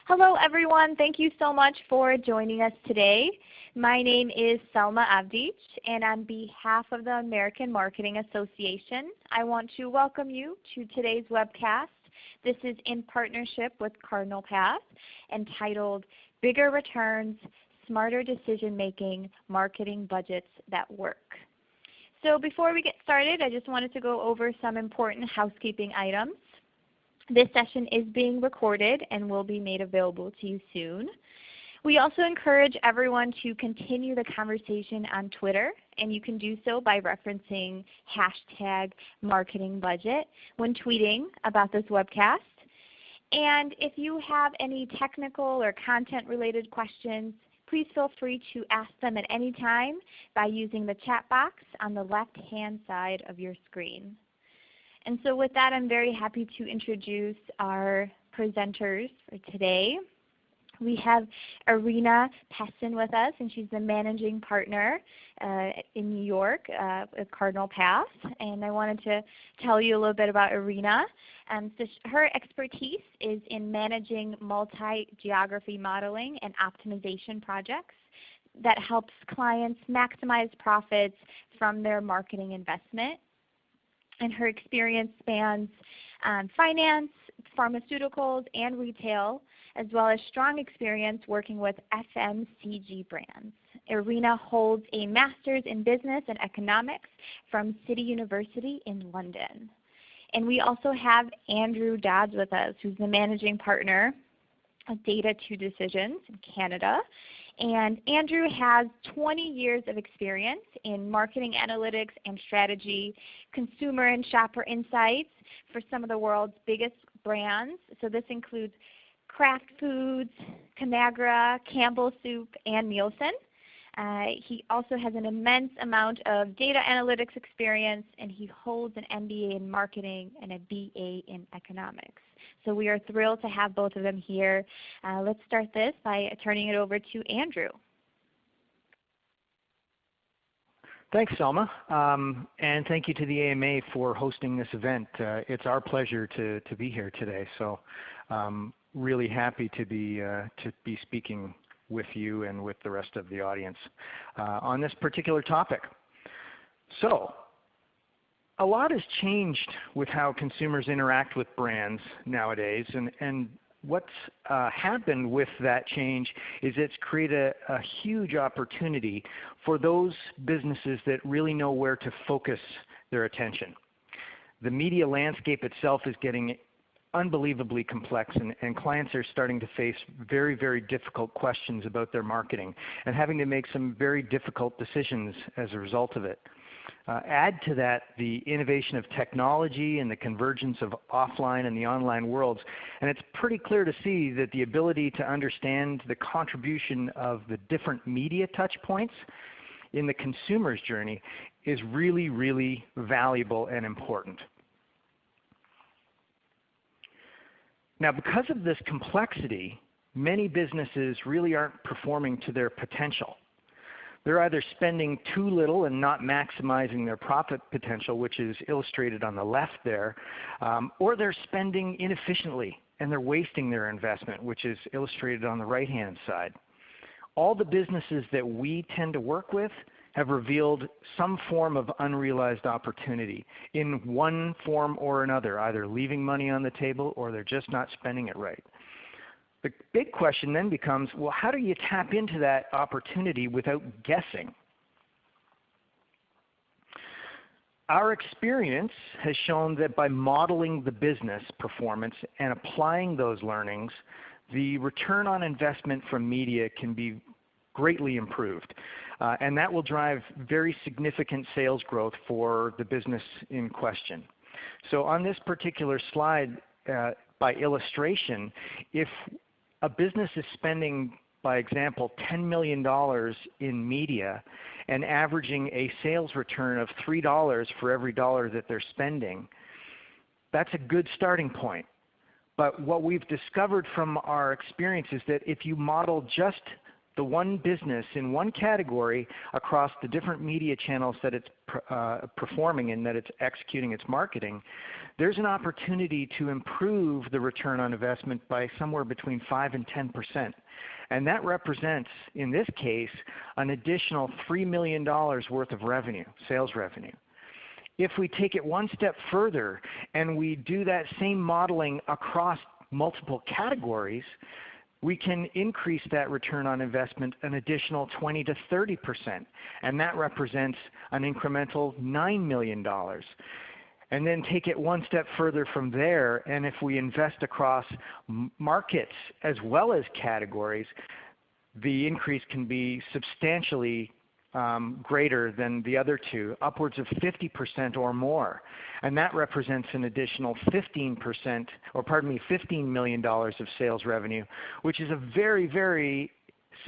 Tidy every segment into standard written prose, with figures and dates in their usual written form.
Hello everyone. Thank you so much for joining us today. My name is Selma Avdic, and on behalf of the American Marketing Association, I want to welcome you to today's webcast. This is in partnership with Cardinal entitled Bigger Returns, Smarter Decision Making, Marketing Budgets That Work. So before we get started, I just wanted to go over some important housekeeping items. This session is being recorded and will be made available to you soon. We also encourage everyone to continue the conversation on Twitter, and you can do so by referencing #marketingbudget when tweeting about this webcast. And if you have any technical or content-related questions, please feel free to ask them at any time by using the chat box on the left-hand side of your screen. And so with that, I'm very happy to introduce our presenters for today. We have Irina Pessin with us, and she's the managing partner in New York at Cardinal. And I wanted to tell you a little bit about Irina. So her expertise is in managing multi-geography modeling and optimization projects that helps clients maximize profits from their marketing investment. And her experience spans finance, pharmaceuticals, and retail, as well as strong experience working with FMCG brands. Irina holds a master's in business and economics from City University in London. And we also have Andrew Dodds with us, who's the managing partner of Data 2 Decisions in Canada. And Andrew has 20 years of experience in marketing analytics and strategy, consumer and shopper insights for some of the world's biggest brands. So this includes Kraft Foods, Conagra, Campbell Soup, and Nielsen. He also has an immense amount of data analytics experience, and he holds an MBA in marketing and a BA in economics. So we are thrilled to have both of them here. Let's start this by turning it over to Andrew. Thanks, Selma, and thank you to the AMA for hosting this event. It's our pleasure to be here today. So really happy to be speaking with you and with the rest of the audience on this particular topic. So a lot has changed with how consumers interact with brands nowadays, and what's happened with that change is it's created a huge opportunity for those businesses that really know where to focus their attention. The media landscape itself is getting unbelievably complex, and clients are starting to face very, very difficult questions about their marketing and having to make some very difficult decisions as a result of it. Add to that the innovation of technology and the convergence of offline and the online worlds, and it's pretty clear to see that the ability to understand the contribution of the different media touch points in the consumer's journey is really, really valuable and important. Now, because of this complexity, many businesses really aren't performing to their potential. They're either spending too little and not maximizing their profit potential, which is illustrated on the left there, or they're spending inefficiently and they're wasting their investment, which is illustrated on the right-hand side. All the businesses that we tend to work with have revealed some form of unrealized opportunity in one form or another, either leaving money on the table or they're just not spending it right. The big question then becomes, well, how do you tap into that opportunity without guessing? Our experience has shown that by modeling the business performance and applying those learnings, the return on investment from media can be greatly improved. And that will drive very significant sales growth for the business in question. So on this particular slide, by illustration, if a business is spending, by example, $10 million in media and averaging a sales return of $3 for every dollar that they're spending, that's a good starting point. But what we've discovered from our experience is that if you model just the one business in one category across the different media channels that it's performing in, that it's executing its marketing, there's an opportunity to improve the return on investment by somewhere between 5 and 10%. And that represents, in this case, an additional $3 million worth of revenue, sales revenue. If we take it one step further and we do that same modeling across multiple categories, we can increase that return on investment an additional 20 to 30%, and that represents an incremental $9 million. And then take it one step further from there, and if we invest across markets as well as categories, the increase can be substantially greater than the other two, upwards of 50% or more. And that represents an additional $15 million of sales revenue, which is a very, very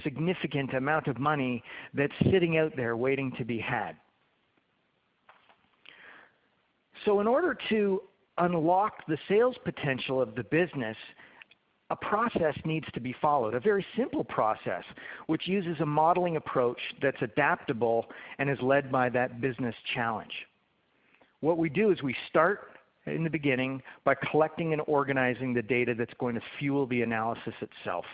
significant amount of money that's sitting out there waiting to be had. So in order to unlock the sales potential of the business, a process needs to be followed, a very simple process, which uses a modeling approach that's adaptable and is led by that business challenge. What we do is we start in the beginning by collecting and organizing the data that's going to fuel the analysis itself.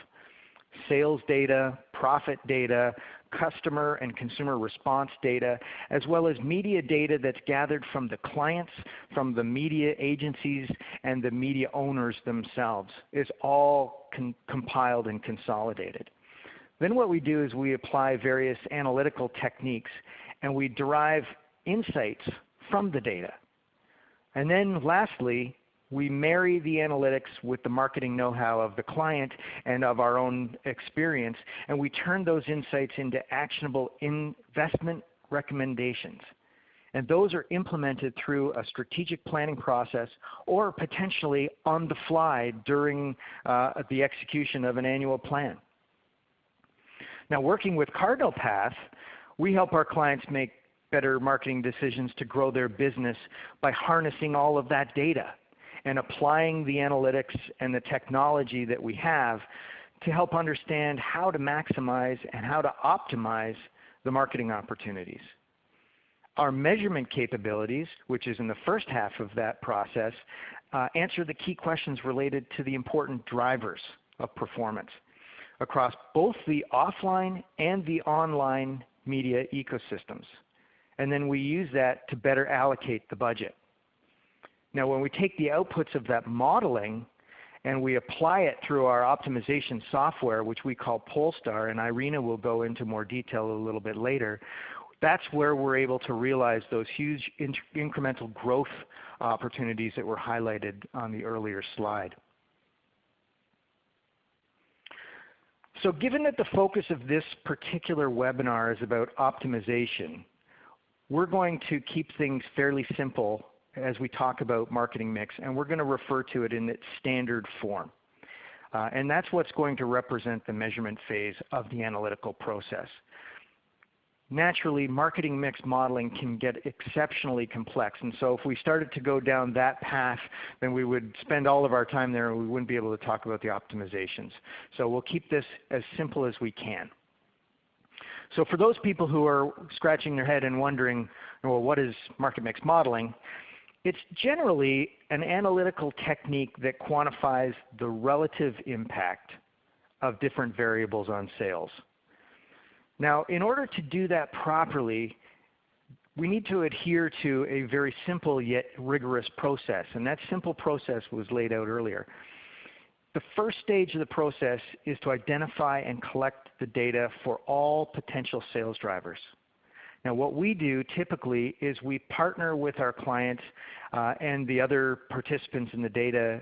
Sales data, profit data, customer and consumer response data, as well as media data that's gathered from the clients, from the media agencies, and the media owners themselves, is all compiled and consolidated. Then what we do is we apply various analytical techniques, and we derive insights from the data. And then lastly, we marry the analytics with the marketing know-how of the client and of our own experience, and we turn those insights into actionable investment recommendations. And those are implemented through a strategic planning process or potentially on the fly during the execution of an annual plan. Now, working with Cardinal Path, we help our clients make better marketing decisions to grow their business by harnessing all of that data and applying the analytics and the technology that we have to help understand how to maximize and how to optimize the marketing opportunities. Our measurement capabilities, which is in the first half of that process, answer the key questions related to the important drivers of performance across both the offline and the online media ecosystems. And then we use that to better allocate the budget. Now, when we take the outputs of that modeling and we apply it through our optimization software, which we call Polestar, and Irina will go into more detail a little bit later, that's where we're able to realize those huge incremental growth opportunities that were highlighted on the earlier slide. So given that the focus of this particular webinar is about optimization, we're going to keep things fairly simple as we talk about marketing mix, and we're going to refer to it in its standard form. And that's what's going to represent the measurement phase of the analytical process. Naturally, marketing mix modeling can get exceptionally complex, and so if we started to go down that path, then we would spend all of our time there and we wouldn't be able to talk about the optimizations. So we'll keep this as simple as we can. So for those people who are scratching their head and wondering, well, what is market mix modeling? It's generally an analytical technique that quantifies the relative impact of different variables on sales. Now, in order to do that properly, we need to adhere to a very simple yet rigorous process, and that simple process was laid out earlier. The first stage of the process is to identify and collect the data for all potential sales drivers. Now, what we do typically is we partner with our clients and the other participants in the data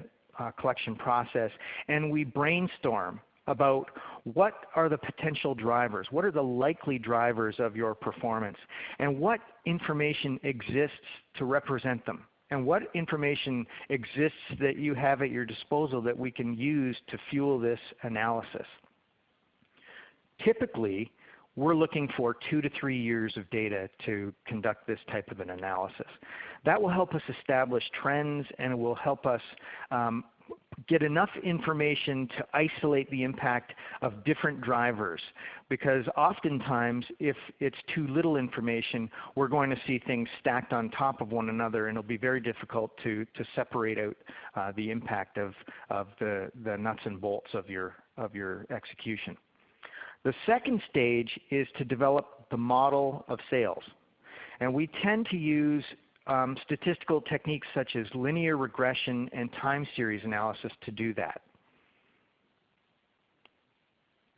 collection process, and we brainstorm about what are the potential drivers, what are the likely drivers of your performance, and what information exists to represent them, and what information exists that you have at your disposal that we can use to fuel this analysis. Typically, we're looking for 2 to 3 years of data to conduct this type of an analysis. That will help us establish trends, and it will help us get enough information to isolate the impact of different drivers, because oftentimes if it's too little information, we're going to see things stacked on top of one another, and it'll be very difficult to separate out the impact of the nuts and bolts of your execution. The second stage is to develop the model of sales. And we tend to use statistical techniques such as linear regression and time series analysis to do that.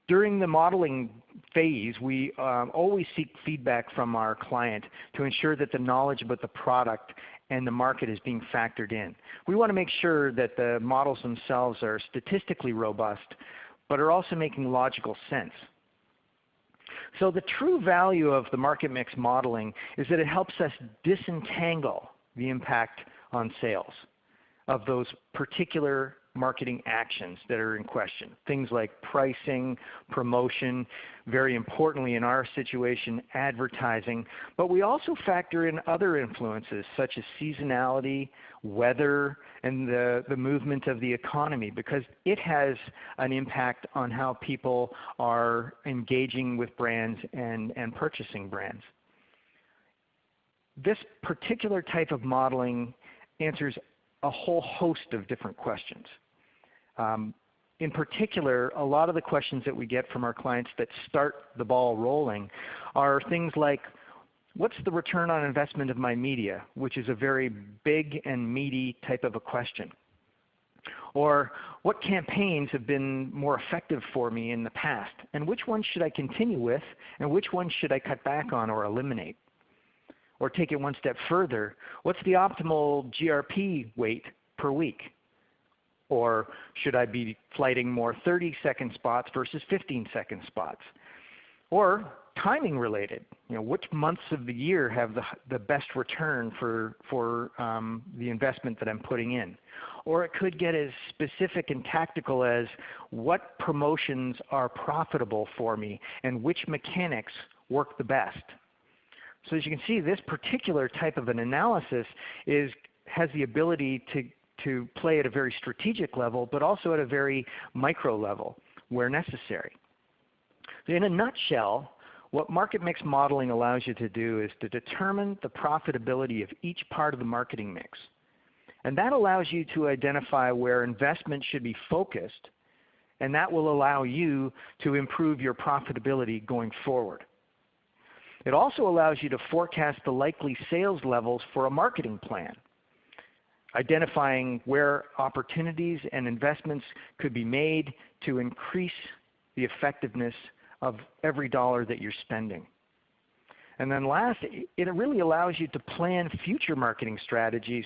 During the modeling phase, we always seek feedback from our client to ensure that the knowledge about the product and the market is being factored in. We want to make sure that the models themselves are statistically robust, but are also making logical sense. So the true value of the market mix modeling is that it helps us disentangle the impact on sales of those particular marketing actions that are in question. Things like pricing, promotion, very importantly in our situation, advertising. But we also factor in other influences such as seasonality, weather, and the movement of the economy, because it has an impact on how people are engaging with brands and purchasing brands. This particular type of modeling answers a whole host of different questions. In particular, a lot of the questions that we get from our clients that start the ball rolling are things like, what's the return on investment of my media, which is a very big and meaty type of a question. Or what campaigns have been more effective for me in the past, and which ones should I continue with, and which ones should I cut back on or eliminate? Or take it one step further, what's the optimal GRP weight per week? Or should I be flighting more 30-second spots versus 15-second spots? Or timing related, which months of the year have the best return for the investment that I'm putting in? Or it could get as specific and tactical as what promotions are profitable for me and which mechanics work the best. So as you can see, this particular type of an analysis has the ability to play at a very strategic level, but also at a very micro level where necessary. In a nutshell, what market mix modeling allows you to do is to determine the profitability of each part of the marketing mix. And that allows you to identify where investment should be focused, and that will allow you to improve your profitability going forward. It also allows you to forecast the likely sales levels for a marketing plan, identifying where opportunities and investments could be made to increase the effectiveness of every dollar that you're spending. And then last, it really allows you to plan future marketing strategies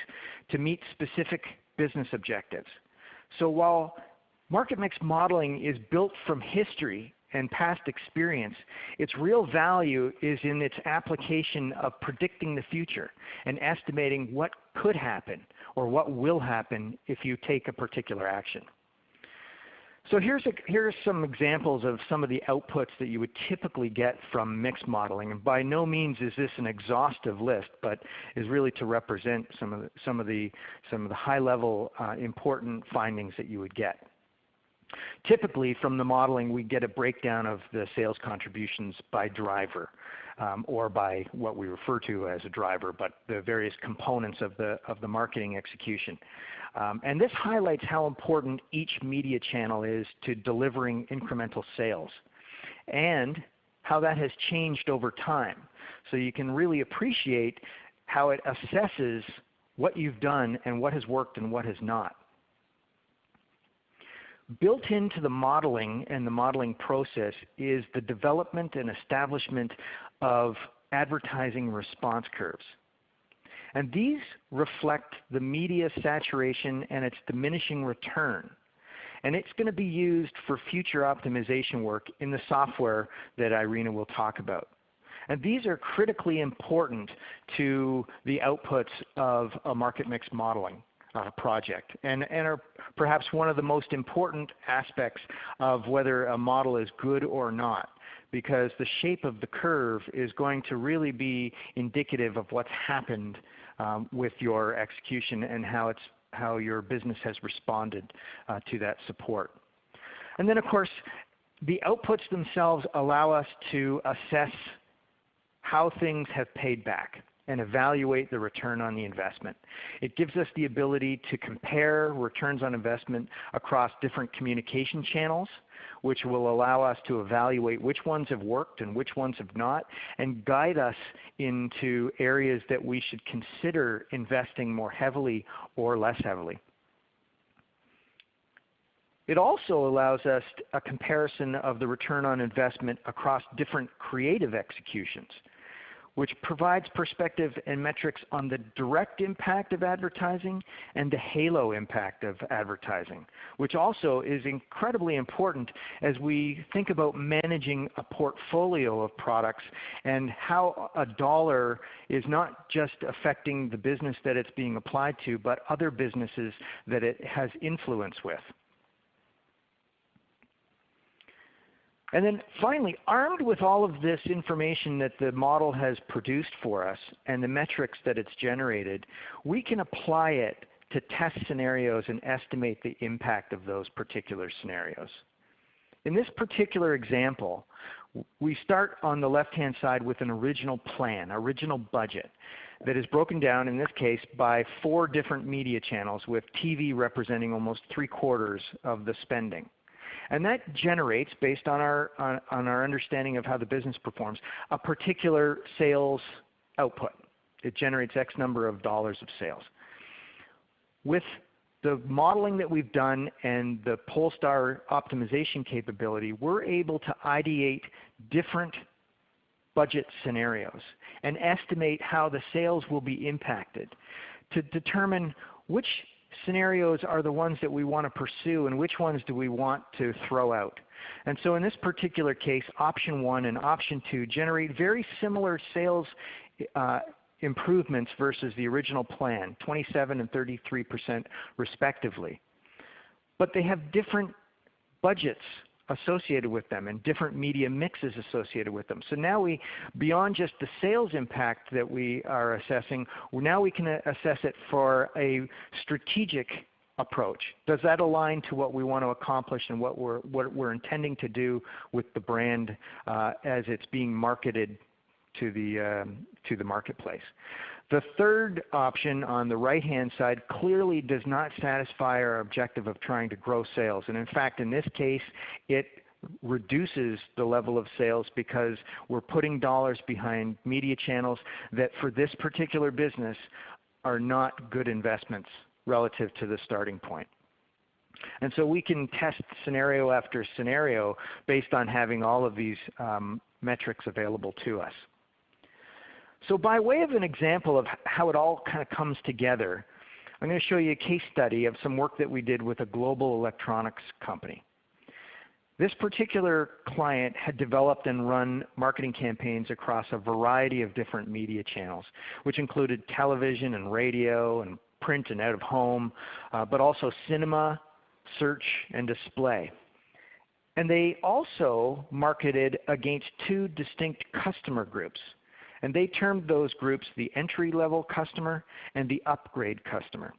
to meet specific business objectives. So while market mix modeling is built from history and past experience, its real value is in its application of predicting the future and estimating what could happen or what will happen if you take a particular action. So here's some examples of some of the outputs that you would typically get from mix modeling. And by no means is this an exhaustive list, but is really to represent some of the high-level important findings that you would get. Typically from the modeling we get a breakdown of the sales contributions by driver, or by what we refer to as a driver, but the various components of the marketing execution. And this highlights how important each media channel is to delivering incremental sales, and how that has changed over time. So you can really appreciate how it assesses what you've done and what has worked and what has not. Built into the modeling and the modeling process is the development and establishment of advertising response curves. And these reflect the media saturation and its diminishing return. And it's going to be used for future optimization work in the software that Irina will talk about. And these are critically important to the outputs of a market mix modeling project, and are perhaps one of the most important aspects of whether a model is good or not, because the shape of the curve is going to really be indicative of what's happened with your execution and how it's how your business has responded to that support. And then of course, the outputs themselves allow us to assess how things have paid back and evaluate the return on the investment. It gives us the ability to compare returns on investment across different communication channels, which will allow us to evaluate which ones have worked and which ones have not, and guide us into areas that we should consider investing more heavily or less heavily. It also allows us a comparison of the return on investment across different creative executions, which provides perspective and metrics on the direct impact of advertising and the halo impact of advertising, which also is incredibly important as we think about managing a portfolio of products and how a dollar is not just affecting the business that it's being applied to, but other businesses that it has influence with. And then finally, armed with all of this information that the model has produced for us and the metrics that it's generated, we can apply it to test scenarios and estimate the impact of those particular scenarios. In this particular example, we start on the left-hand side with an original plan, original budget, that is broken down in this case by 4 different media channels, with TV representing almost 3/4 of the spending. And that generates, based on our understanding of how the business performs, a particular sales output. It generates X number of dollars of sales. With the modeling that we've done and the Polestar optimization capability, we're able to ideate different budget scenarios and estimate how the sales will be impacted to determine which scenarios are the ones that we want to pursue and which ones do we want to throw out. And so in this particular case, option 1 and option 2 generate very similar sales improvements versus the original plan, 27% and 33% respectively. But they have different budgets associated with them and different media mixes associated with them. So now we, beyond just the sales impact that we are assessing, now we can assess it for a strategic approach. Does that align to what we want to accomplish and what we're intending to do with the brand as it's being marketed to the marketplace? The third option on the right-hand side clearly does not satisfy our objective of trying to grow sales. And in fact, in this case, it reduces the level of sales because we're putting dollars behind media channels that for this particular business are not good investments relative to the starting point. And so we can test scenario after scenario based on having all of these metrics available to us. So by way of an example of how it all kind of comes together, I'm going to show you a case study of some work that we did with a global electronics company. This particular client had developed and run marketing campaigns across a variety of different media channels, which included television and radio and print and out of home, but also cinema, search, and display. And they also marketed against 2 distinct customer groups. And they termed those groups the entry-level customer and the upgrade customer.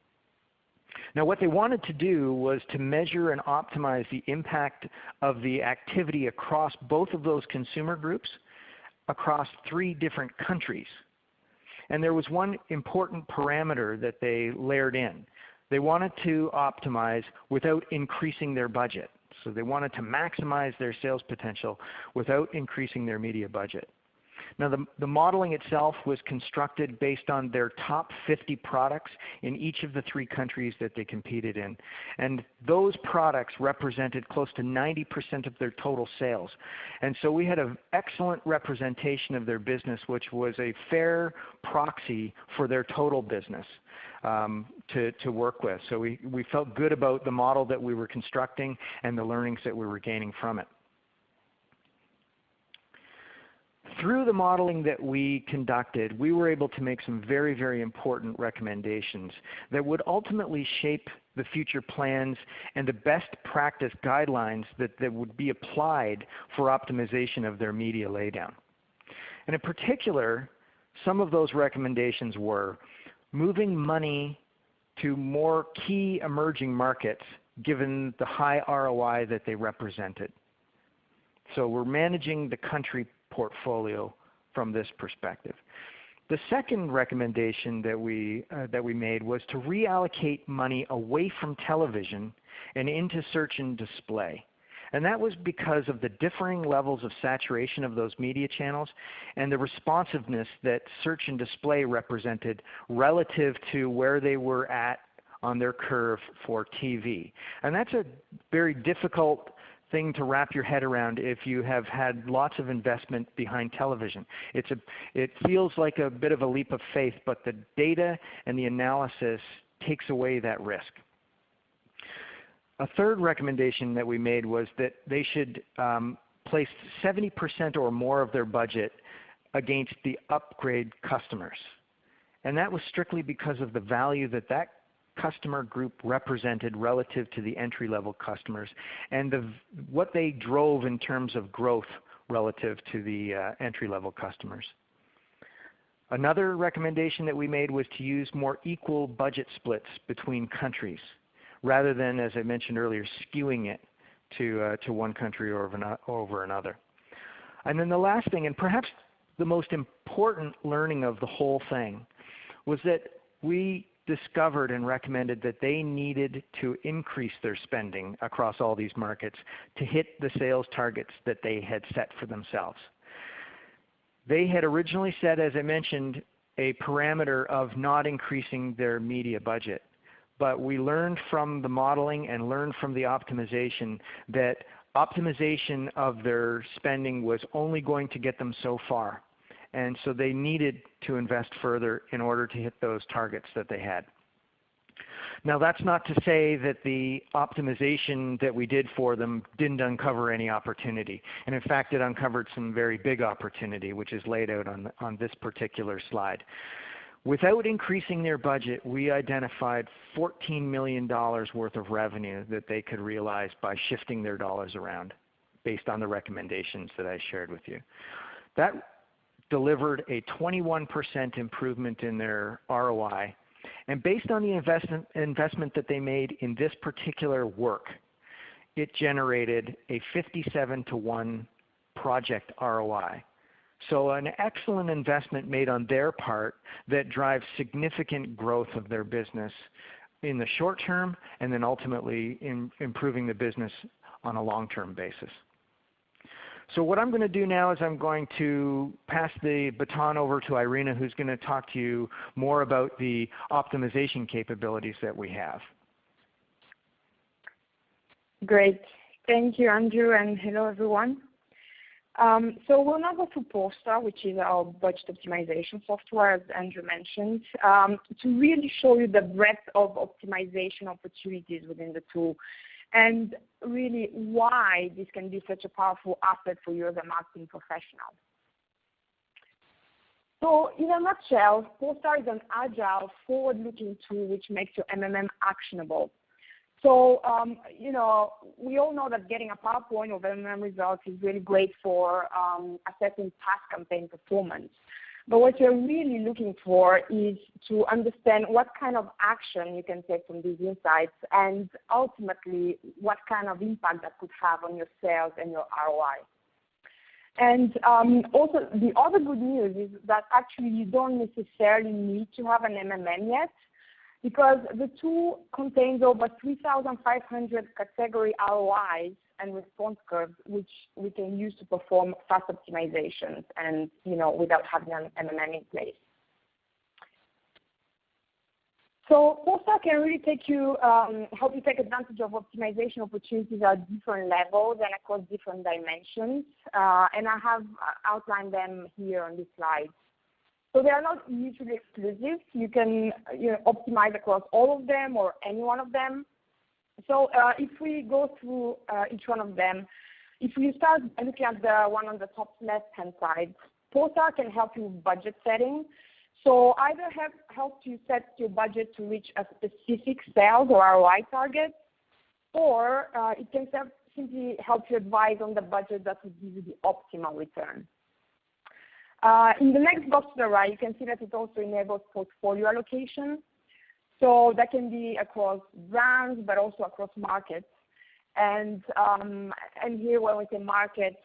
Now what they wanted to do was to measure and optimize the impact of the activity across both of those consumer groups across 3 different countries. And there was one important parameter that they layered in. They wanted to optimize without increasing their budget. So they wanted to maximize their sales potential without increasing their media budget. Now the modeling itself was constructed based on their top 50 products in each of the 3 countries that they competed in. And those products represented close to 90% of their total sales. And so we had an excellent representation of their business, which was a fair proxy for their total business to work with. So we felt good about the model that we were constructing and the learnings that we were gaining from it. Through the modeling that we conducted, we were able to make some very, very important recommendations that would ultimately shape the future plans and the best practice guidelines that would be applied for optimization of their media laydown. And in particular, some of those recommendations were moving money to more key emerging markets given the high ROI that they represented. So we're managing the country portfolio from this perspective. The second recommendation that we made was to reallocate money away from television and into search and display. And that was because of the differing levels of saturation of those media channels and the responsiveness that search and display represented relative to where they were at on their curve for TV. And that's a very difficult thing to wrap your head around if you have had lots of investment behind television. It feels like a bit of a leap of faith, but the data and the analysis takes away that risk. A third recommendation that we made was that they should place 70% or more of their budget against the upgrade customers. And that was strictly because of the value that that customer group represented relative to the entry-level customers and what they drove in terms of growth relative to the entry-level customers. Another recommendation that we made was to use more equal budget splits between countries, rather than, as I mentioned earlier, skewing it to one country over another. And then the last thing, and perhaps the most important learning of the whole thing, was that we discovered and recommended that they needed to increase their spending across all these markets to hit the sales targets that they had set for themselves. They had originally set, as I mentioned, a parameter of not increasing their media budget. But we learned from the modeling and learned from the optimization that optimization of their spending was only going to get them so far. And so they needed to invest further in order to hit those targets that they had. Now that's not to say that the optimization that we did for them didn't uncover any opportunity. And in fact, it uncovered some very big opportunity, which is laid out on this particular slide. Without increasing their budget, we identified $14 million worth of revenue that they could realize by shifting their dollars around based on the recommendations that I shared with you. That delivered a 21% improvement in their ROI. And based on the investment that they made in this particular work, it generated a 57-to-1 project ROI. So an excellent investment made on their part that drives significant growth of their business in the short term and then ultimately improving the business on a long-term basis. So what I'm going to do now is I'm going to pass the baton over to Irina, who's going to talk to you more about the optimization capabilities that we have. Great. Thank you, Andrew, and hello, everyone. So we'll now go to Polestar, which is our budget optimization software, as Andrew mentioned, to really show you the breadth of optimization opportunities within the tool and really why this can be such a powerful asset for you as a marketing professional. So in a nutshell, Polestar is an agile, forward-looking tool which makes your MMM actionable. So, we all know that getting a PowerPoint of MMM results is really great for assessing past campaign performance. But what you're really looking for is to understand what kind of action you can take from these insights and ultimately what kind of impact that could have on your sales and your ROI. And also the other good news is that actually you don't necessarily need to have an MMM yet, because the tool contains over 3,500 category ROIs and response curves, which we can use to perform fast optimizations and, without having an MMM in place. So Polestar can really help you take advantage of optimization opportunities at different levels and across different dimensions. And I have outlined them here on this slide. So they are not mutually exclusive. You can optimize across all of them or any one of them. So if we go through each one of them, if we start looking at the one on the top left-hand side, Polestar can help you with budget setting. So either help you set your budget to reach a specific sales or ROI target, or it can simply help you advise on the budget that will give you the optimal return. In the next box to the right, you can see that it also enables portfolio allocation. So that can be across brands, but also across markets. And here when we say markets,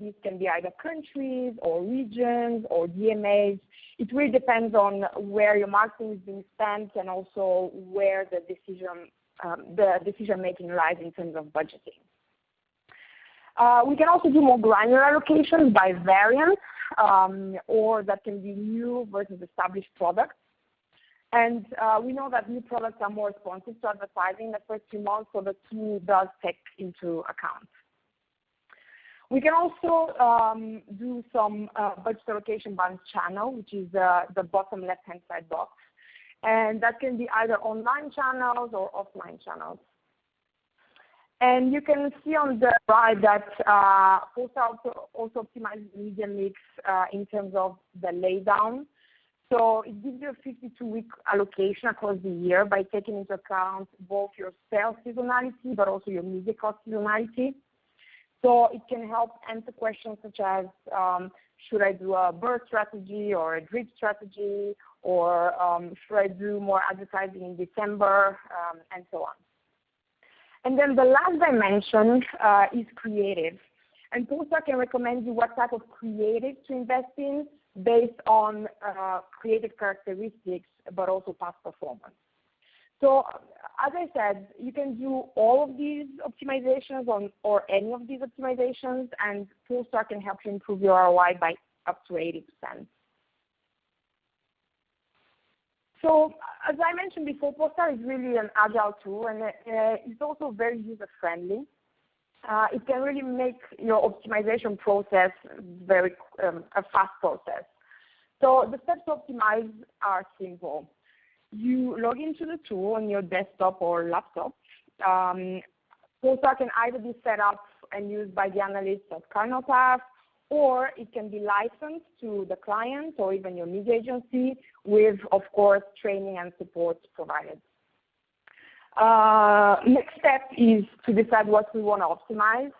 these can be either countries or regions or DMAs. It really depends on where your marketing is being spent and also where the decision making lies in terms of budgeting. We can also do more granular allocations by variant, or that can be new versus established products. And we know that new products are more responsive to advertising in the first few months, so the tool does take into account. We can also do some budget allocation by channel, which is the bottom left-hand side box. And that can be either online channels or offline channels. And you can see on the right that Polestar also optimizes the media mix in terms of the laydown. So it gives you a 52-week allocation across the year by taking into account both your sales seasonality but also your media cost seasonality. So it can help answer questions such as, should I do a burst strategy or a drip strategy, or should I do more advertising in December, and so on. And then the last dimension is creative. And Polestar can recommend you what type of creative to invest in based on creative characteristics, but also past performance. So as I said, you can do all of these optimizations or any of these optimizations, and Polestar can help you improve your ROI by up to 80%. So as I mentioned before, Polestar is really an agile tool, and it's also very user-friendly. It can really make your optimization process a fast process. So the steps to optimize are simple. You log into the tool on your desktop or laptop. Polestar can either be set up and used by the analysts at Cardinal, or it can be licensed to the client or even your media agency with, of course, training and support provided. Next step is to decide what we want to optimize.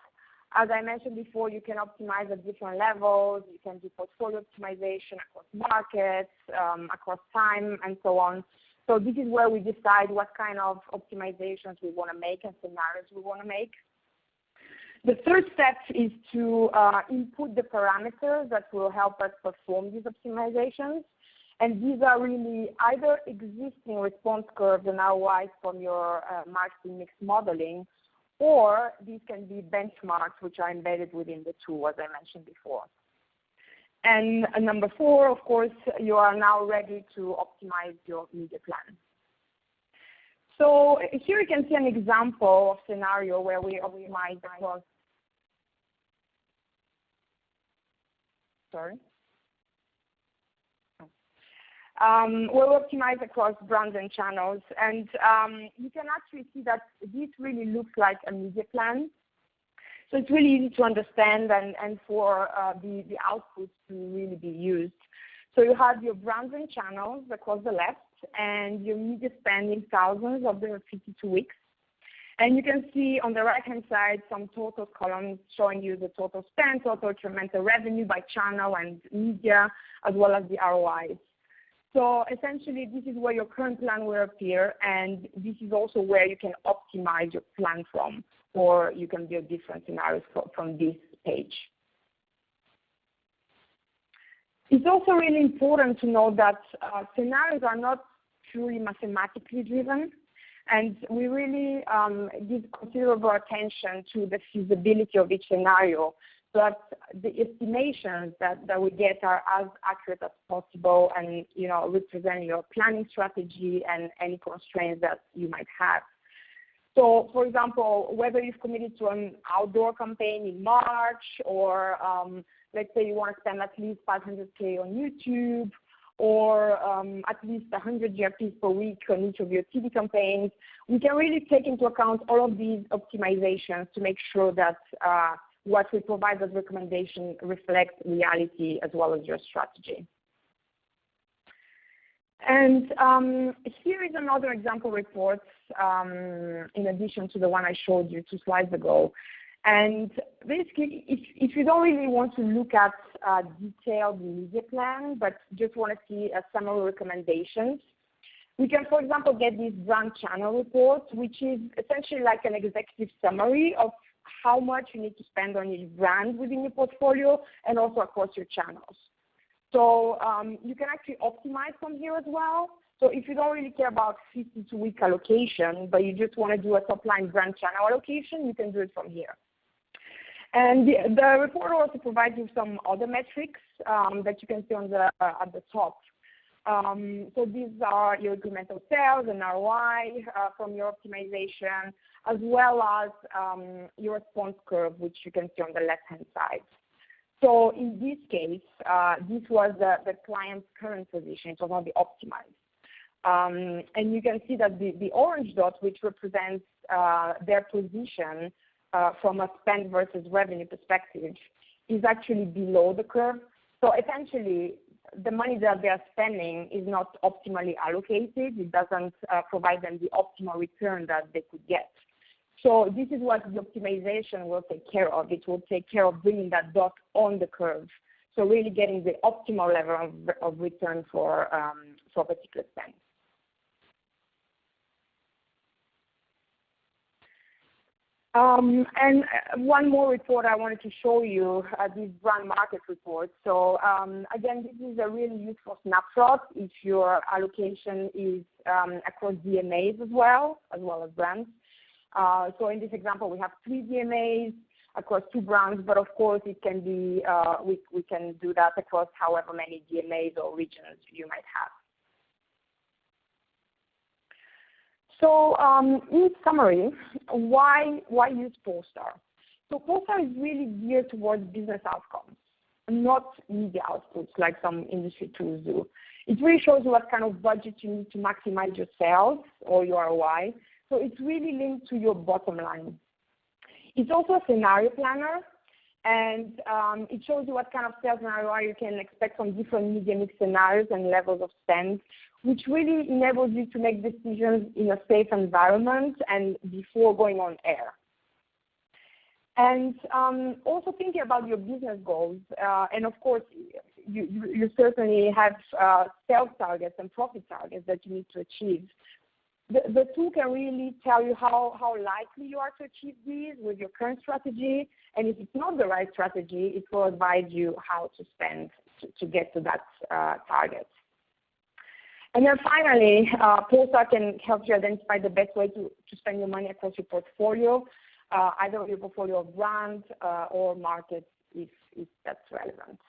As I mentioned before, you can optimize at different levels. You can do portfolio optimization across markets, across time, and so on. So this is where we decide what kind of optimizations we want to make and scenarios we want to make. The third step is to input the parameters that will help us perform these optimizations. And these are really either existing response curves and ROIs from your marketing mix modeling, or these can be benchmarks which are embedded within the tool, as I mentioned before. And number 4, of course, you are now ready to optimize your media plan. So here you can see an example of scenario where we optimize across. Where we optimize across brands and channels, and you can actually see that this really looks like a media plan. So it's really easy to understand and for the outputs to really be used. So you have your brands and channels across the left, and your media spend in thousands of the 52 weeks. And you can see on the right-hand side some total columns showing you the total spend, total incremental revenue by channel and media, as well as the ROIs. So essentially, this is where your current plan will appear, and this is also where you can optimize your plan from, or you can build different scenarios from this page. It's also really important to know that scenarios are not purely mathematically driven, and we really give considerable attention to the feasibility of each scenario, so that the estimations that we get are as accurate as possible and, you know, represent your planning strategy and any constraints that you might have. So, for example, whether you've committed to an outdoor campaign in March, or let's say you want to spend at least 500K on YouTube, or at least 100 GRPs per week on each of your TV campaigns, we can really take into account all of these optimizations to make sure that what we provide as recommendation reflects reality as well as your strategy. And here is another example report in addition to the one I showed you 2 slides ago. And basically, if you don't really want to look at detailed media plan, but just want to see a summary recommendations, We can, for example, get this brand channel report, which is essentially like an executive summary of how much you need to spend on each brand within your portfolio and also across your channels. So you can actually optimize from here as well. So if you don't really care about 52-week allocation, but you just want to do a top-line brand channel allocation, you can do it from here. And the report also provides you some other metrics that you can see on the at the top. So these are your incremental sales and ROI from your optimization, as well as your response curve, which you can see on the left-hand side. So in this case, this was the client's current position. It was not the optimized. And you can see that the orange dot, which represents their position from a spend versus revenue perspective, is actually below the curve. So essentially, the money that they are spending is not optimally allocated. It doesn't provide them the optimal return that they could get. So this is what the optimization will take care of. It will take care of bringing that dot on the curve. So really getting the optimal level of return for a particular spend. And one more report I wanted to show you, this brand market report. So again, this is a really useful snapshot if your allocation is across DMAs as well as brands. So in this example, we have 3 DMAs across 2 brands, but of course it can be, we can do that across however many DMAs or regions you might have. So in summary, why use Polestar? So Polestar is really geared towards business outcomes, not media outputs like some industry tools do. It really shows you what kind of budget you need to maximize your sales or your ROI. So it's really linked to your bottom line. It's also a scenario planner, and it shows you what kind of sales and ROI you can expect from different media mix scenarios and levels of spend, which really enables you to make decisions in a safe environment and before going on air. And also thinking about your business goals, and of course, you certainly have sales targets and profit targets that you need to achieve. The tool can really tell you how likely you are to achieve these with your current strategy, and if it's not the right strategy, it will advise you how to spend to get to that target. And then finally, Polestar can help you identify the best way to spend your money across your portfolio, either your portfolio of brands or markets if that's relevant.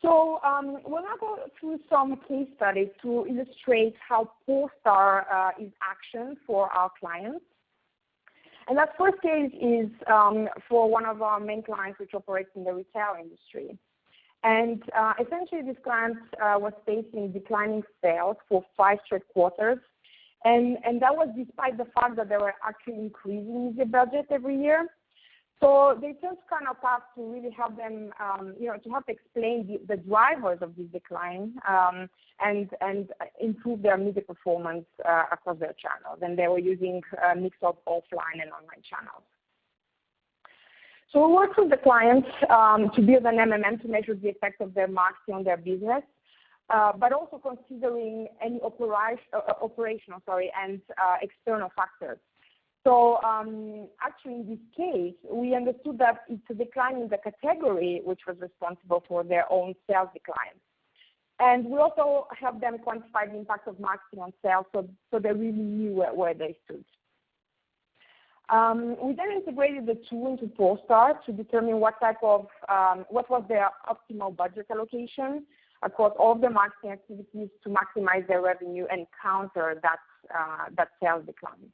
So we'll now go through some case studies to illustrate how Polestar is action for our clients. And that first case is for one of our main clients which operates in the retail industry. And essentially this client was facing declining sales for 5 straight quarters. And that was despite the fact that they were actually increasing the budget every year. So they turned to kind of us to really help them, to help explain the drivers of this decline and improve their media performance across their channels. And they were using a mix of offline and online channels. So we worked with the clients to build an MMM to measure the effect of their marketing on their business, but also considering any operational and external factors. So actually in this case, we understood that it's a decline in the category which was responsible for their own sales decline. And we also helped them quantify the impact of marketing on sales so they really knew where they stood. We then integrated the tool into Polestar to determine what was their optimal budget allocation across all of their marketing activities to maximize their revenue and counter that sales decline.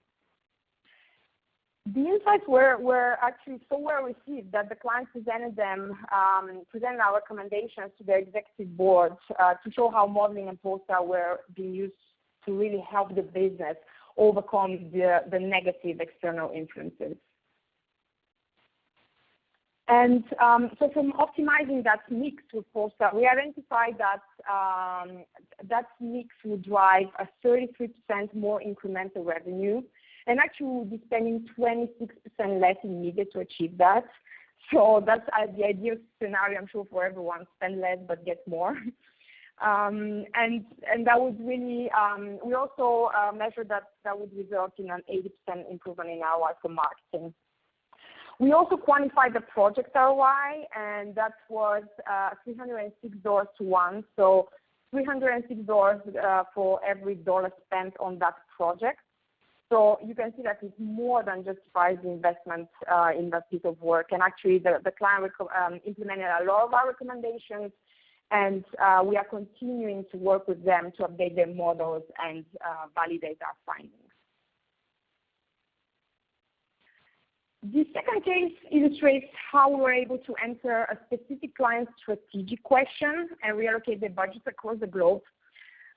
The insights were actually so well received that the client presented our recommendations to their executive board to show how modeling and Polestar were being used to really help the business overcome the negative external influences. And so from optimizing that mix with Polestar, we identified that that mix would drive a 33% more incremental revenue. And actually, we'll be spending 26% less in media to achieve that. So that's the ideal scenario, I'm sure, for everyone: spend less but get more. And that would really, we also measured that would result in an 80% improvement in ROI for marketing. We also quantified the project ROI, and that was $306 to 1. So $306 for every dollar spent on that project. So you can see that it's more than justifies the investment in that piece of work. And actually, the client implemented a lot of our recommendations, and we are continuing to work with them to update their models and validate our findings. The second case illustrates how we were able to answer a specific client's strategic question and reallocate their budgets across the globe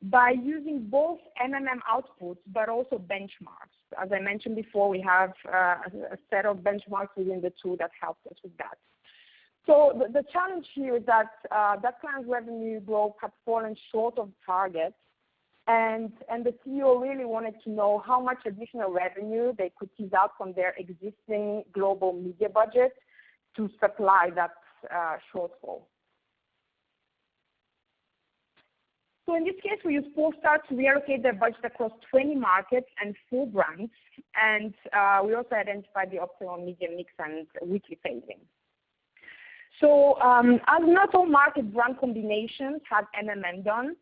by using both MMM outputs but also benchmarks. As I mentioned before, we have a set of benchmarks within the tool that helps us with that. So the challenge here is that that client's revenue growth had fallen short of target, and the CEO really wanted to know how much additional revenue they could tease out from their existing global media budget to supply that shortfall. So in this case, we used Polestar to reallocate their budget across 20 markets and 4 brands, and we also identified the optimal media mix and weekly phasing. So as not all market brand combinations had MMM done,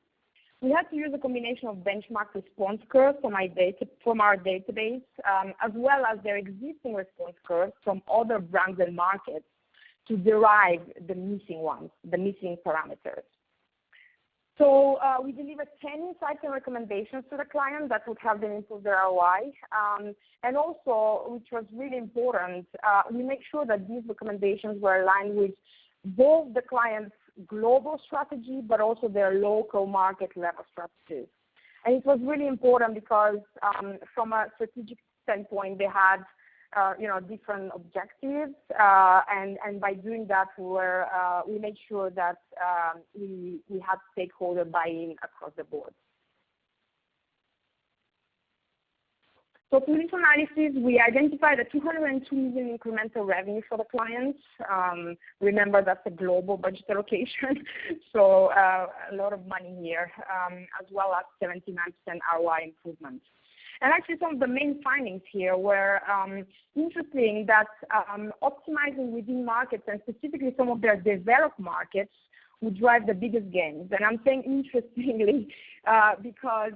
we had to use a combination of benchmark response curves from our database, as well as their existing response curves from other brands and markets to derive the missing ones, the missing parameters. So we delivered 10 insights and recommendations to the client that would help them improve their ROI. And also, which was really important, we make sure that these recommendations were aligned with both the client's global strategy, but also their local market level strategies. And it was really important because from a strategic standpoint, they had different objectives, and by doing that, we made sure that we had stakeholder buy-in across the board. So through this analysis, we identified a $202 million incremental revenue for the clients. Remember, that's a global budget allocation, so a lot of money here, as well as 79% ROI improvement. And actually, some of the main findings here were interesting that optimizing within markets, and specifically some of their developed markets, would drive the biggest gains. And I'm saying interestingly because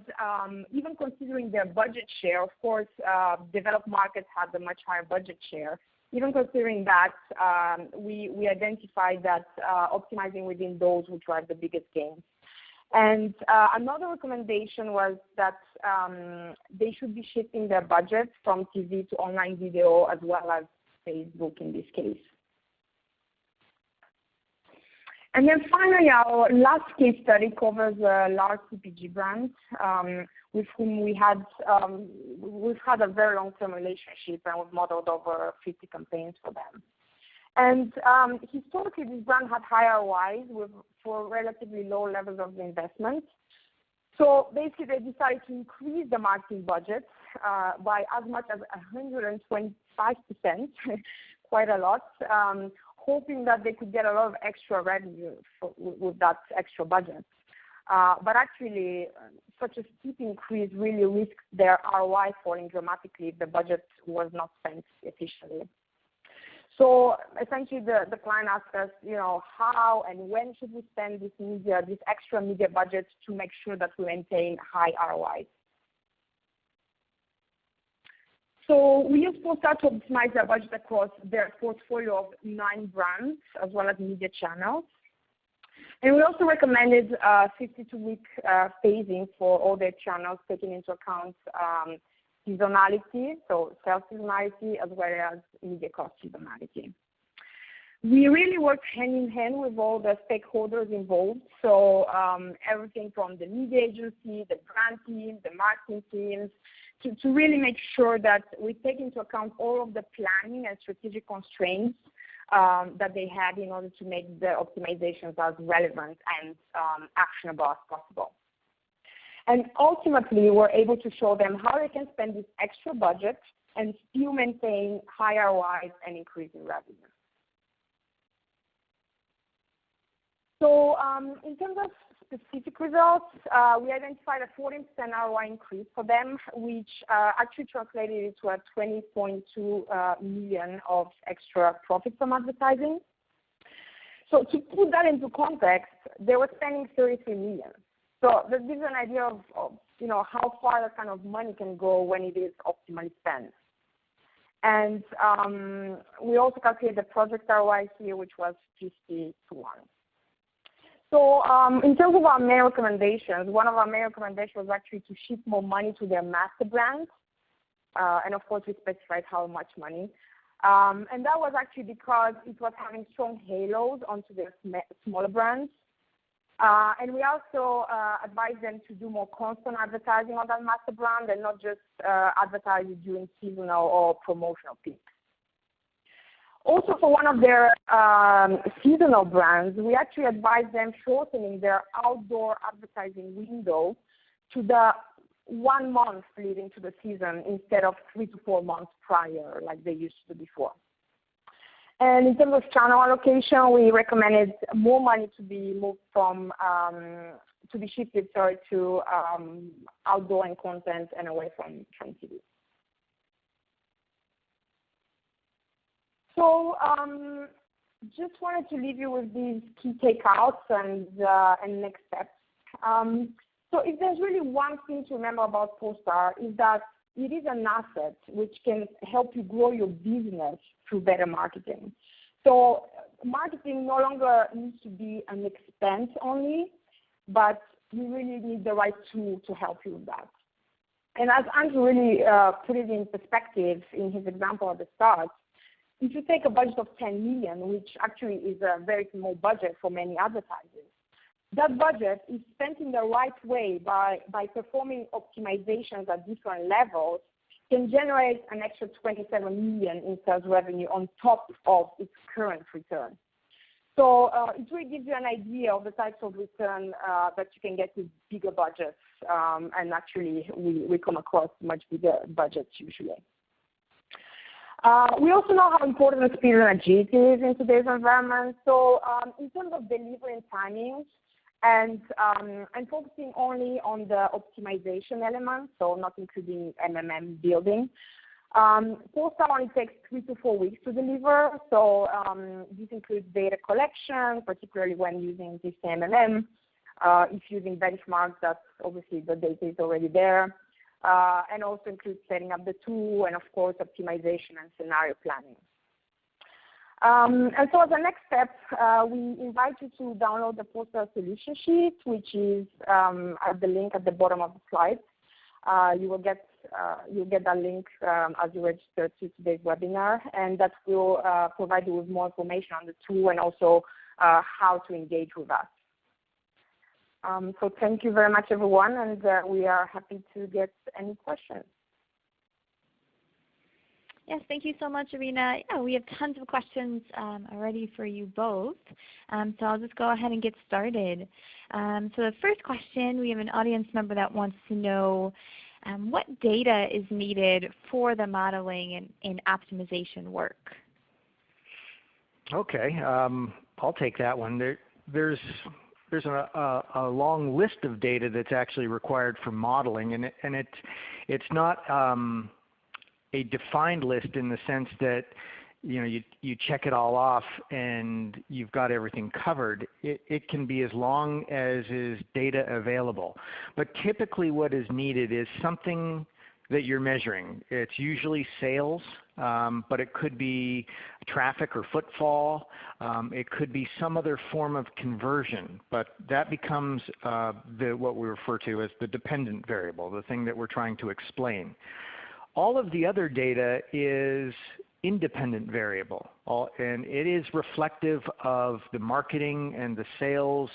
even considering their budget share, of course, developed markets have a much higher budget share. Even considering that, we identified that optimizing within those would drive the biggest gains. And another recommendation was that they should be shifting their budget from TV to online video, as well as Facebook in this case. And then finally, our last case study covers a large CPG brand with whom we've had a very long-term relationship, and we've modeled over 50 campaigns for them. And historically, this brand had high ROIs for relatively low levels of investment. So basically, they decided to increase the marketing budget by as much as 125%, quite a lot, hoping that they could get a lot of extra revenue with that extra budget. But actually, such a steep increase really risks their ROI falling dramatically if the budget was not spent efficiently. So essentially, the client asked us, how and when should we spend this extra media budget to make sure that we maintain high ROIs? So we use Polestar to optimize their budget across their portfolio of 9 brands, as well as media channels. And we also recommended 52-week phasing for all their channels, taking into account seasonality, so sales seasonality, as well as media cost seasonality. We really worked hand in hand with all the stakeholders involved, so everything from the media agency, the brand team, the marketing teams, to really make sure that we take into account all of the planning and strategic constraints that they had in order to make the optimizations as relevant and actionable as possible. And ultimately, we're able to show them how they can spend this extra budget and still maintain high ROIs and increase in revenue. So in terms of specific results, we identified a 14% ROI increase for them, which actually translated into a 20.2 million of extra profit from advertising. So to put that into context, they were spending 33 million. So that gives you an idea of how far that kind of money can go when it is optimally spent. And we also calculated the project ROI here, which was 50 to 1. So in terms of our main recommendations, one of our main recommendations was actually to shift more money to their master brands. And of course, we specified how much money. And that was actually because it was having strong halos onto their smaller brands. And we also advised them to do more constant advertising on that master brand and not just advertise during seasonal or promotional peaks. Also, for one of their seasonal brands, we actually advised them shortening their outdoor advertising window to the 1 month leading to the season instead of 3 to 4 months prior like they used to do before. And in terms of channel allocation, we recommended more money to be moved from, to be shifted, to outdoor and content and away from TV. So just wanted to leave you with these key takeouts and next steps. So if there's really one thing to remember about Polestar is that it is an asset which can help you grow your business through better marketing. So marketing no longer needs to be an expense only, but you really need the right tool to help you with that. And as Andrew really put it in perspective in his example at the start, if you take a budget of 10 million, which actually is a very small budget for many advertisers, that budget is spent in the right way by performing optimizations at different levels, can generate an extra 27 million in sales revenue on top of its current return. So it really gives you an idea of the types of return that you can get with bigger budgets, and actually we come across much bigger budgets usually. We also know how important speed and agility is in today's environment. So in terms of delivering timings and focusing only on the optimization elements, so not including MMM building, Polestar only takes 3 to 4 weeks to deliver. So this includes data collection, particularly when using this MMM. If using benchmarks, that's obviously the data is already there. And also includes setting up the tool and, of course, optimization and scenario planning. And so as a next step, we invite you to download the Polestar solution sheet, which is at the link at the bottom of the slide. You'll get that link as you register to today's webinar, and that will provide you with more information on the tool and also how to engage with us. So thank you very much, everyone, and we are happy to get any questions. Yes, thank you so much, Irina. Yeah, we have tons of questions already for you both, so I'll just go ahead and get started. So the first question, we have an audience member that wants to know what data is needed for the modeling and optimization work? Okay, I'll take that one. There's a long list of data that's actually required for modeling, and it's not a defined list in the sense that you check it all off and you've got everything covered. It can be as long as is data available. But typically what is needed is something that you're measuring. It's usually sales, but it could be traffic or footfall. It could be some other form of conversion, but that becomes what we refer to as the dependent variable, the thing that we're trying to explain. All of the other data is independent variable, and it is reflective of the marketing and the sales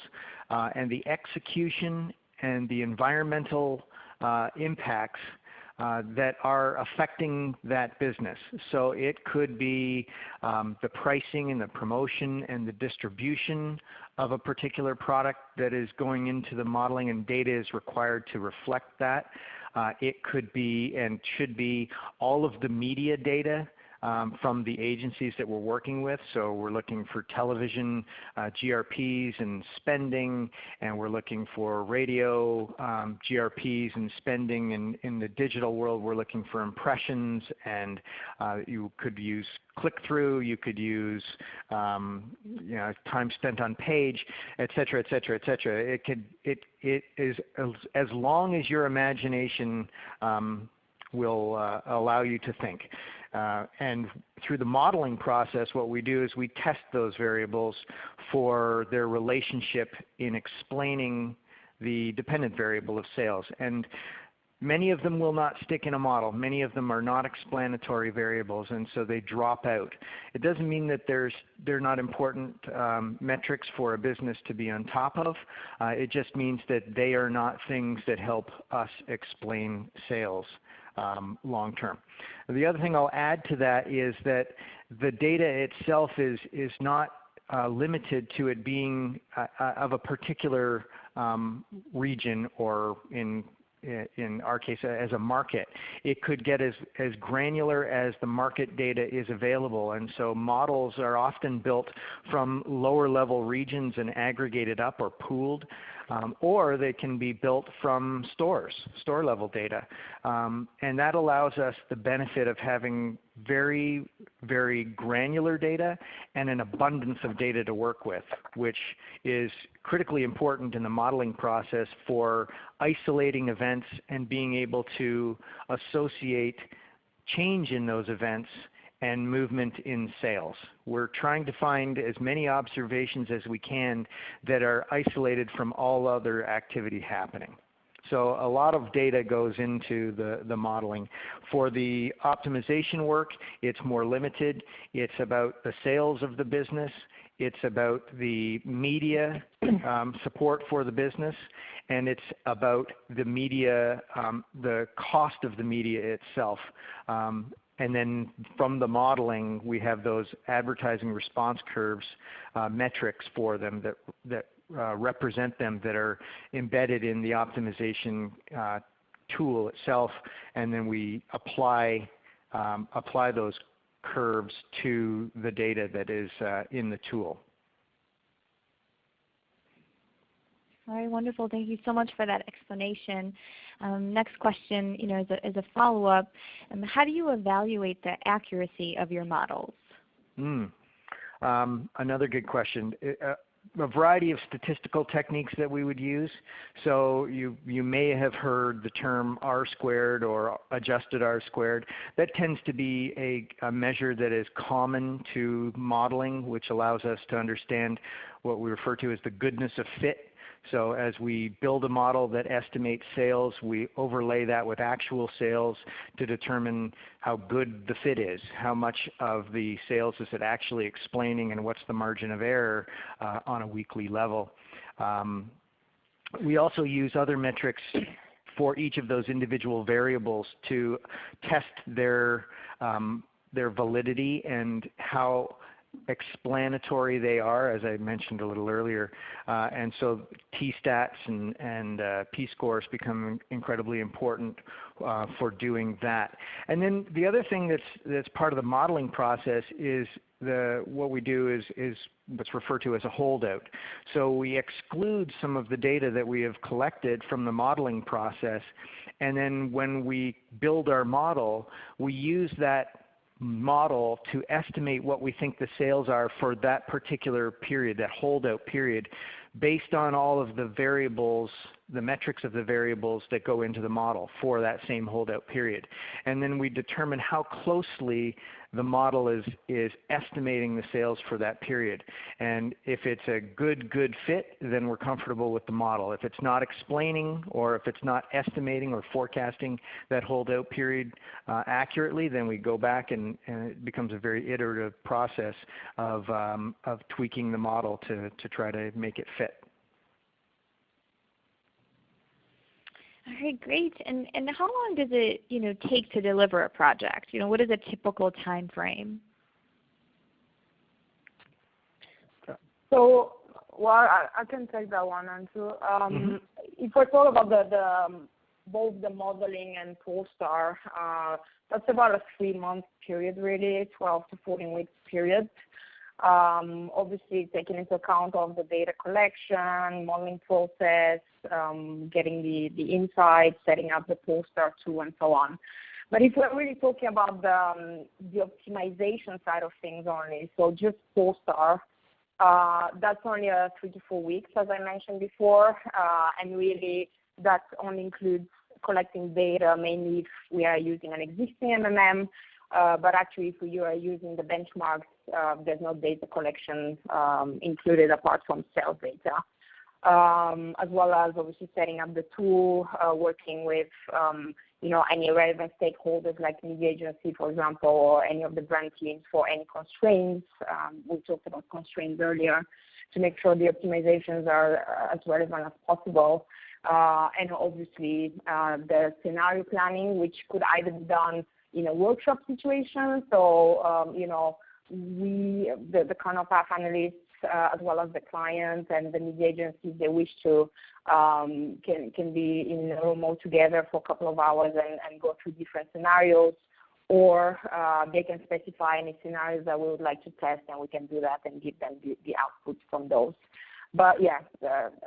and the execution and the environmental impacts that are affecting that business. So it could be the pricing and the promotion and the distribution of a particular product that is going into the modeling, and data is required to reflect that. It could be and should be all of the media data from the agencies that we're working with. So we're looking for television GRPs and spending, and we're looking for radio GRPs and spending. In the digital world, we're looking for impressions, and you could use click-through, you could use time spent on page, et cetera, et cetera, et cetera. It is as long as your imagination will allow you to think. And through the modeling process, what we do is we test those variables for their relationship in explaining the dependent variable of sales. And many of them will not stick in a model. Many of them are not explanatory variables, and so they drop out. It doesn't mean that they're not important metrics for a business to be on top of. It just means that they are not things that help us explain sales long term. The other thing I'll add to that is that the data itself is not limited to it being of a particular region, or in our case as a market. It could get as granular as the market data is available, and so models are often built from lower level regions and aggregated up or pooled, or they can be built from store level data. And that allows us the benefit of having very, very granular data and an abundance of data to work with, which is critically important in the modeling process for isolating events and being able to associate change in those events and movement in sales. We're trying to find as many observations as we can that are isolated from all other activity happening. So a lot of data goes into the modeling. For the optimization work, it's more limited. It's about the sales of the business. It's about the media support for the business, and it's about the media, the cost of the media itself. And then from the modeling, we have those advertising response curves metrics for them that represent them, that are embedded in the optimization tool itself, and then we apply those curves to the data that is in the tool. All right, wonderful. Thank you so much for that explanation. Next question, as a follow-up, how do you evaluate the accuracy of your models? Another good question. A variety of statistical techniques that we would use. So you may have heard the term R-squared or adjusted R-squared. That tends to be a measure that is common to modeling, which allows us to understand what we refer to as the goodness of fit. So as we build a model that estimates sales, we overlay that with actual sales to determine how good the fit is. How much of the sales is it actually explaining, and what's the margin of error on a weekly level. We also use other metrics for each of those individual variables to test their validity and how explanatory they are, as I mentioned a little earlier. And so T-stats and P-scores become incredibly important for doing that. And then the other thing that's part of the modeling process is what we do is what's referred to as a holdout. So we exclude some of the data that we have collected from the modeling process, and then when we build our model, we use that model to estimate what we think the sales are for that particular period, that holdout period, based on all of the variables, the metrics of the variables that go into the model for that same holdout period. And then we determine how closely the model is estimating the sales for that period. And if it's a good fit, then we're comfortable with the model. If it's not explaining, or if it's not estimating or forecasting that holdout period accurately, then we go back and it becomes a very iterative process of tweaking the model to try to make it fit. All right, great. And how long does it take to deliver a project? What is a typical time frame? So, well, I can take that one, Andrew. If we talk about both the modeling and Polestar, that's about a 3-month period, really, 12 to 14 weeks period. Obviously, taking into account all the data collection, modeling process, getting the insights, setting up the Polestar tool, and so on. But if we're really talking about the optimization side of things only, so just Polestar, that's only 3 to 4 weeks, as I mentioned before, and really that only includes collecting data, mainly if we are using an existing MMM, but actually if you are using the benchmarks, there's no data collection included apart from sales data, as well as obviously setting up the tool, working with any relevant stakeholders like media agency, for example, or any of the brand teams for any constraints. We talked about constraints earlier to make sure the optimizations are as relevant as possible. And obviously the scenario planning, which could either be done in a workshop situation, so the Cardinal Path analysts, as well as the clients and the media agencies, they wish to can be in a room all together for a couple of hours and go through different scenarios, or they can specify any scenarios that we would like to test, and we can do that and give them the outputs from those. But yeah,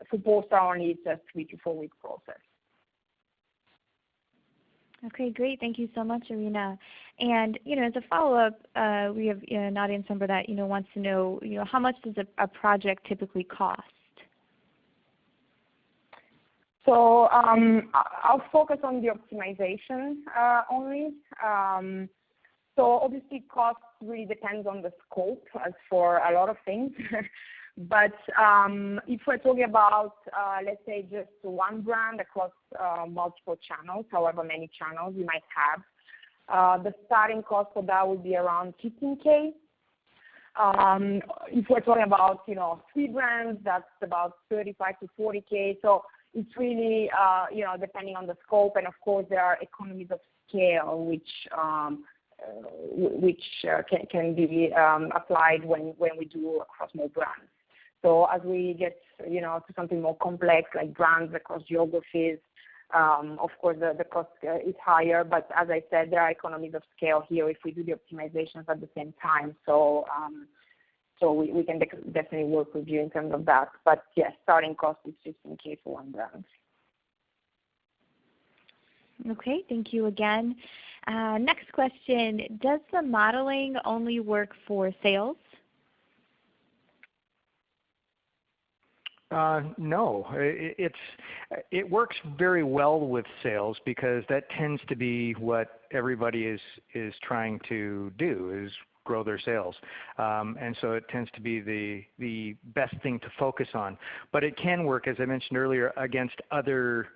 for Polestar only, it's a 3 to 4 week process. Okay, great. Thank you so much, Irina. And as a follow-up, we have an audience member that wants to know, how much does a project typically cost? So I'll focus on the optimization only. So obviously, cost really depends on the scope, as for a lot of things. But if we're talking about, let's say, just one brand across multiple channels, however many channels you might have, the starting cost for that would be around $15K. If we're talking about, 3 brands, that's about $35 to $40K. So it's really, depending on the scope, and of course there are economies of scale which can be applied when we do across more brands. So as we get, to something more complex like brands across geographies, of course the cost is higher. But as I said, there are economies of scale here if we do the optimizations at the same time. So we can definitely work with you in terms of that. But yes, starting cost is $15K for one brand. Okay, thank you again. Next question, does the modeling only work for sales? No, it works very well with sales because that tends to be what everybody is trying to do, is grow their sales, and so it tends to be the best thing to focus on. But it can work, as I mentioned earlier, against other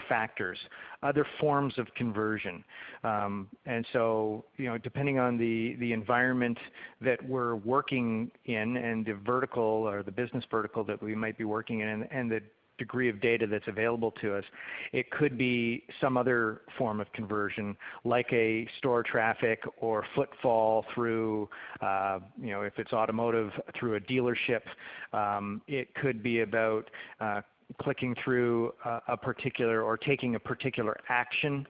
factors, other forms of conversion, and so depending on the environment that we're working in and the vertical or the business vertical that we might be working in, and the degree of data that's available to us, it could be some other form of conversion, like a store traffic or footfall through, if it's automotive, through a dealership. It could be about clicking through a particular or taking a particular action.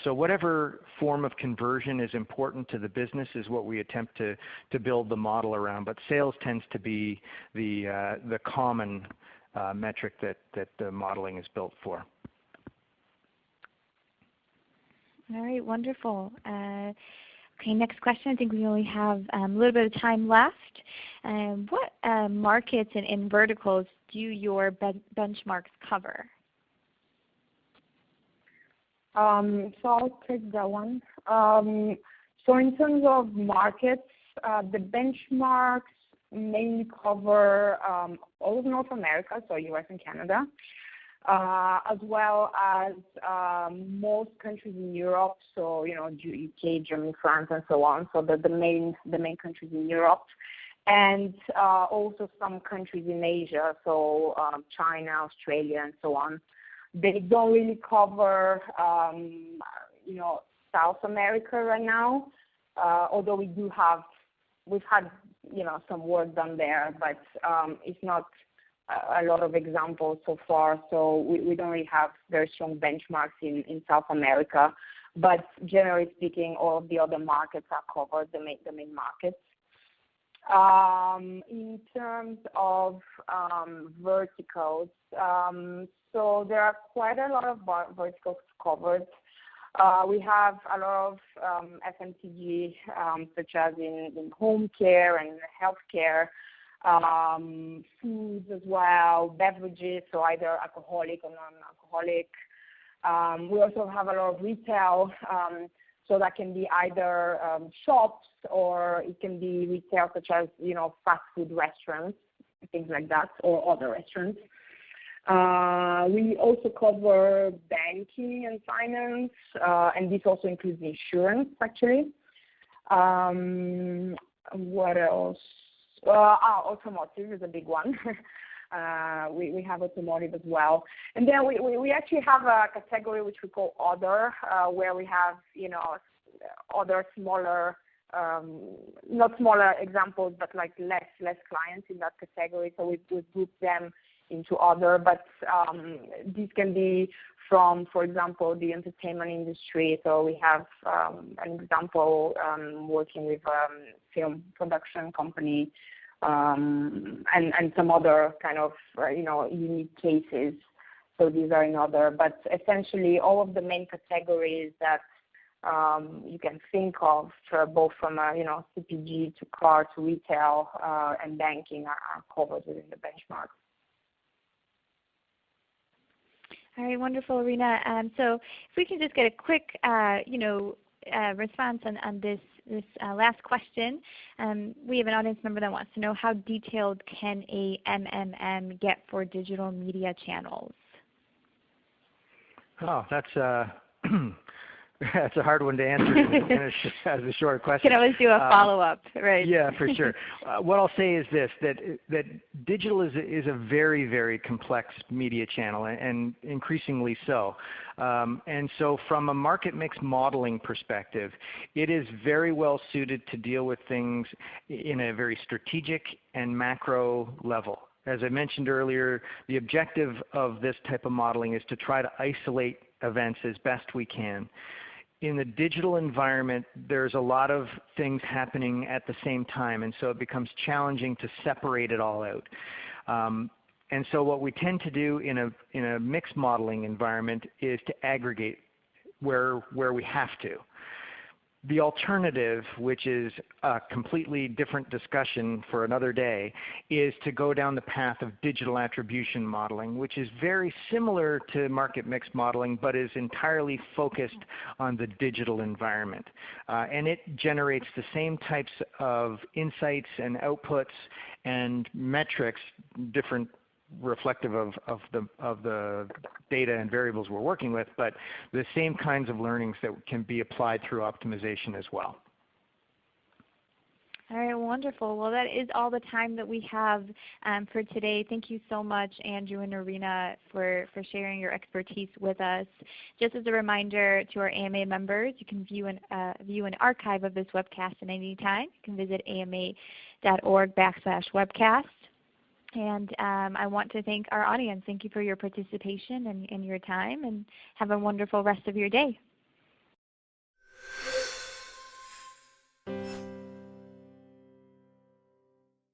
So whatever form of conversion is important to the business is what we attempt to build the model around. But sales tends to be the common metric that the modeling is built for. All right, wonderful. Okay, next question. I think we only have a little bit of time left. What markets and verticals do your benchmarks cover? So I'll take that one. So in terms of markets, the benchmarks mainly cover all of North America, so US and Canada, as well as most countries in Europe, so UK, Germany, France, and so on. So the main countries in Europe, and also some countries in Asia, so China, Australia, and so on. They don't really cover South America right now, although we've had some work done there, but it's not a lot of examples so far, so we don't really have very strong benchmarks in South America. But generally speaking, all of the other markets are covered, the main markets. In terms of verticals, so there are quite a lot of verticals covered. We have a lot of FMCG, such as in home care and healthcare, foods as well, beverages, so either alcoholic or non-alcoholic. We also have a lot of retail, so that can be either shops or it can be retail such as, fast food restaurants, things like that, or other restaurants. We also cover banking and finance, and this also includes insurance, actually. What else? Automotive is a big one. We have automotive as well. And then we actually have a category which we call other, where we have, other smaller, not smaller examples, but like less clients in that category. So we group them into other, but these can be from, for example, the entertainment industry. So we have an example working with film production company, and some other kind of unique cases. So these are in other, but essentially all of the main categories that you can think of, both from CPG to car to retail and banking are covered within the benchmark. All right, wonderful, Irina. So if we can just get a quick, response on this last question. We have an audience member that wants to know, how detailed can a MMM get for digital media channels? Oh, that's that's a hard one to answer as a short question. You can always do a follow-up, right? Yeah, for sure. What I'll say is this, that digital is a very, very complex media channel, and increasingly so. And so from a market mix modeling perspective, it is very well suited to deal with things in a very strategic and macro level. As I mentioned earlier, the objective of this type of modeling is to try to isolate events as best we can. In the digital environment, there's a lot of things happening at the same time, and so it becomes challenging to separate it all out. And so what we tend to do in a mixed modeling environment is to aggregate where we have to. The alternative, which is a completely different discussion for another day, is to go down the path of digital attribution modeling, which is very similar to market mix modeling, but is entirely focused on the digital environment. And it generates the same types of insights and outputs and metrics, different reflective of the data and variables we're working with, but the same kinds of learnings that can be applied through optimization as well. All right, wonderful. Well, that is all the time that we have for today. Thank you so much, Andrew and Irina, for sharing your expertise with us. Just as a reminder to our AMA members, you can view an archive of this webcast at any time. You can visit ama.org/webcast. And I want to thank our audience. Thank you for your participation and your time, and have a wonderful rest of your day.